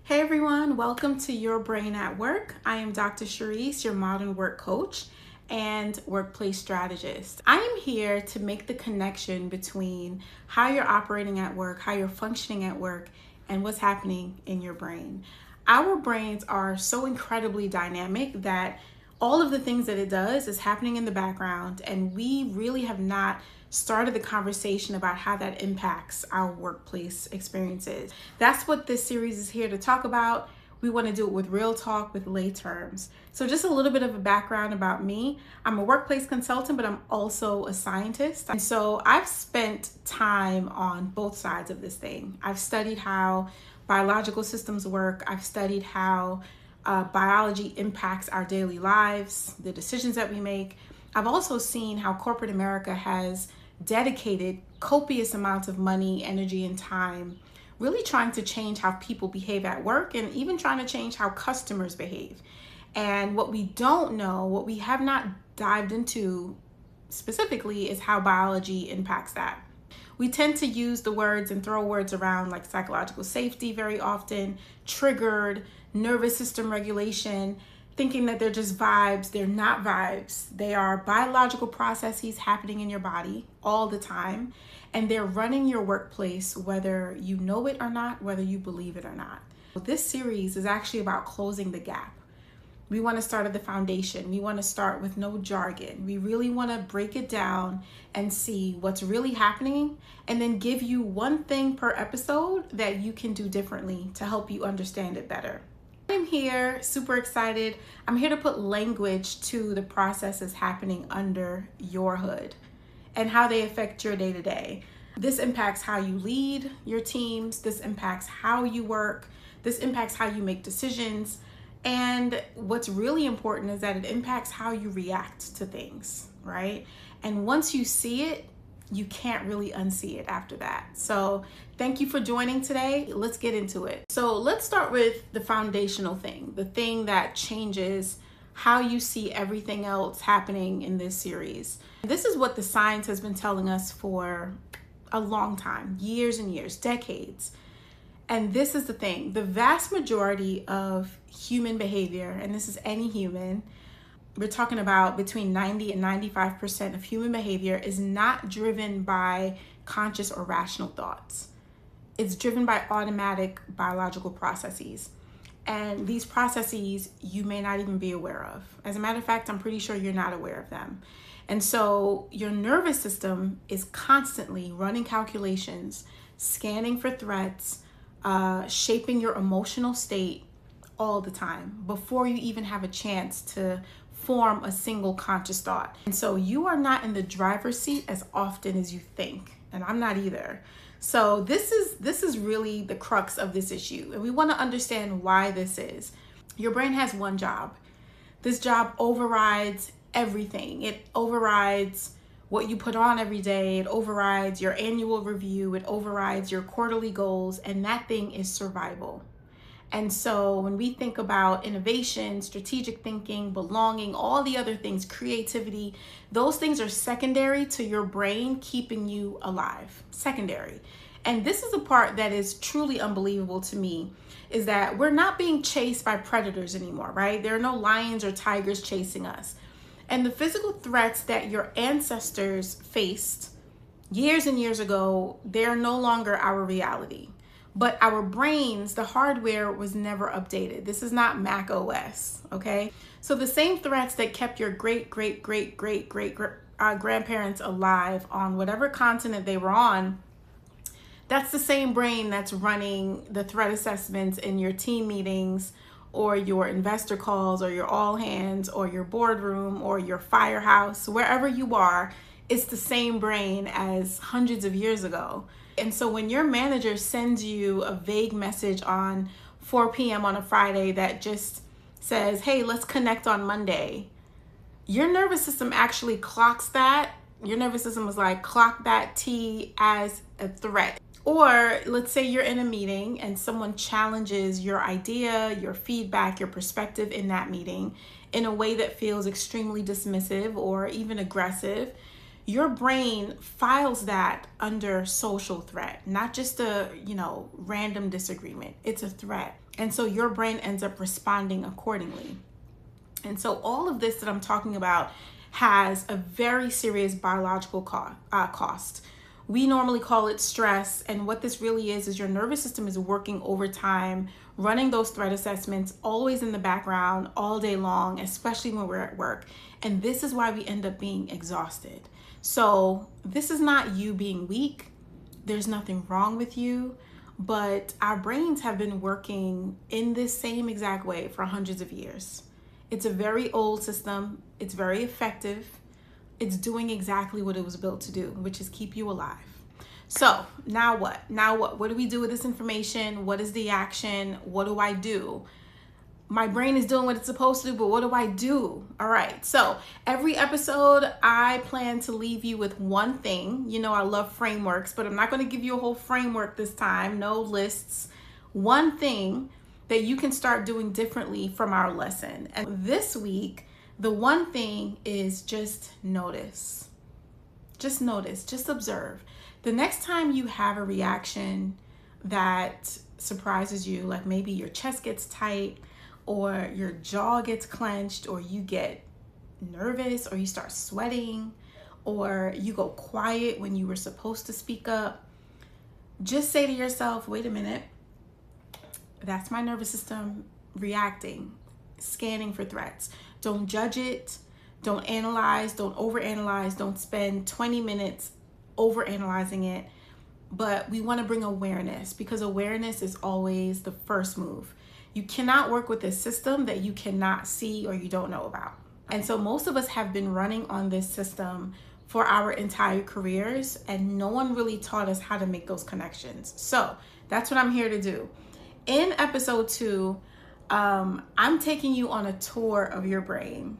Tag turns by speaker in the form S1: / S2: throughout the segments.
S1: Hey everyone, welcome to Your Brain at Work. I am Dr. Cherise, your modern work coach and workplace strategist. I am here to make the connection between how you're operating at work, how you're functioning at work, and what's happening in your brain. Our brains are so incredibly dynamic that all of the things that it does is happening in the background, and we really have not started the conversation about how that impacts our workplace experiences. That's what this series is here to talk about. We want to do it with real talk, with lay terms. So just a little bit of a background about me. I'm a workplace consultant, but I'm also a scientist. And so I've spent time on both sides of this thing. I've studied how biological systems work. I've studied how biology impacts our daily lives, the decisions that we make. I've also seen how corporate America has dedicated copious amounts of money, energy, and time really trying to change how people behave at work and even trying to change how customers behave. And what we don't know, what we have not dived into specifically, is how biology impacts that. We tend to use the words and throw words around like psychological safety very often, triggered, nervous system regulation, thinking that they're just vibes. They're not vibes. They are biological processes happening in your body all the time, and they're running your workplace whether you know it or not, whether you believe it or not. This series is actually about closing the gap. We want to start at the foundation. We want to start with no jargon. We really want to break it down and see what's really happening, and then give you one thing per episode that you can do differently to help you understand it better. I'm here, super excited. I'm here to put language to the processes happening under your hood and how they affect your day-to-day. This impacts how you lead your teams. This impacts how you work. This impacts how you make decisions. And what's really important is that it impacts how you react to things, right? And once you see it, you can't really unsee it after that. So thank you for joining today. Let's get into it. So let's start with the foundational thing, the thing that changes how you see everything else happening in this series. This is what the science has been telling us for a long time, years and years, decades. And this is the thing, the vast majority of human behavior, and this is any human, we're talking about between 90 and 95% of human behavior is not driven by conscious or rational thoughts. It's driven by automatic biological processes. And these processes you may not even be aware of. As a matter of fact, I'm pretty sure you're not aware of them. And so your nervous system is constantly running calculations, scanning for threats, shaping your emotional state all the time before you even have a chance to form a single conscious thought. And so you are not in the driver's seat as often as you think, and I'm not either. So this is really the crux of this issue, and we want to understand why this is. Your brain has one job. This job overrides everything. It overrides what you put on every day. It overrides your annual review. It overrides your quarterly goals, and that thing is survival. And so when we think about innovation, strategic thinking, belonging, all the other things, creativity, those things are secondary to your brain keeping you alive, secondary. And this is the part that is truly unbelievable to me, is that we're not being chased by predators anymore, right? There are no lions or tigers chasing us. And the physical threats that your ancestors faced years and years ago, they're no longer our reality. But our brains, the hardware was never updated. This is not Mac OS, okay? So the same threats that kept your grandparents alive on whatever continent they were on, that's the same brain that's running the threat assessments in your team meetings or your investor calls or your all hands or your boardroom or your firehouse, wherever you are. It's the same brain as hundreds of years ago. And so when your manager sends you a vague message on 4 p.m. on a Friday that just says, hey, let's connect on Monday, your nervous system actually clocks that. Your nervous system was like, clock that T as a threat. Or let's say you're in a meeting and someone challenges your idea, your feedback, your perspective in that meeting in a way that feels extremely dismissive or even aggressive. your brain files that under social threat, not just a, random disagreement. It's a threat. And so your brain ends up responding accordingly. And so all of this that I'm talking about has a very serious biological cost. We normally call it stress. And what this really is your nervous system is working overtime, running those threat assessments always in the background all day long, especially when we're at work. And this is why we end up being exhausted. So this is not you being weak. There's nothing wrong with you, but our brains have been working in this same exact way for hundreds of years. It's a very old system. It's very effective. It's doing exactly what it was built to do, which is keep you alive. So now what? What do we do with this information? What is the action? What do I do? My brain is doing what it's supposed to do, but what do I do? All right. So every episode, I plan to leave you with one thing. I love frameworks, but I'm not going to give you a whole framework this time. No lists. One thing that you can start doing differently from our lesson. And this week, the one thing is just notice. Just notice, just observe. The next time you have a reaction that surprises you, like maybe your chest gets tight or your jaw gets clenched or you get nervous or you start sweating or you go quiet when you were supposed to speak up, just say to yourself, wait a minute, that's my nervous system reacting, scanning for threats. Don't judge it. Don't analyze. Don't overanalyze. Don't spend 20 minutes overanalyzing it. But we want to bring awareness, because awareness is always the first move. You cannot work with a system that you cannot see or you don't know about. And so most of us have been running on this system for our entire careers, and no one really taught us how to make those connections. So that's what I'm here to do. In episode 2, I'm taking you on a tour of your brain.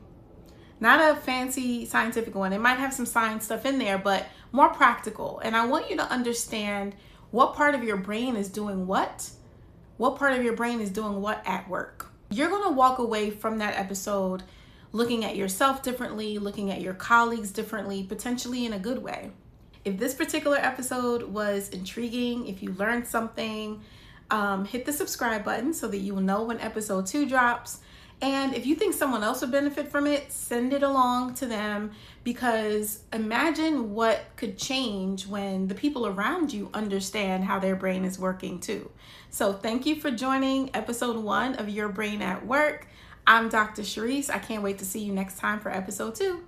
S1: Not a fancy scientific one. It might have some science stuff in there, but more practical. And I want you to understand what part of your brain is doing what part of your brain is doing what at work. You're going to walk away from that episode looking at yourself differently, looking at your colleagues differently, potentially in a good way. If this particular episode was intriguing, if you learned something, hit the subscribe button so that you will know when episode 2 drops. And if you think someone else would benefit from it, send it along to them, because imagine what could change when the people around you understand how their brain is working too. So thank you for joining episode 1 of Your Brain at Work. I'm Dr. Cherise. I can't wait to see you next time for episode 2.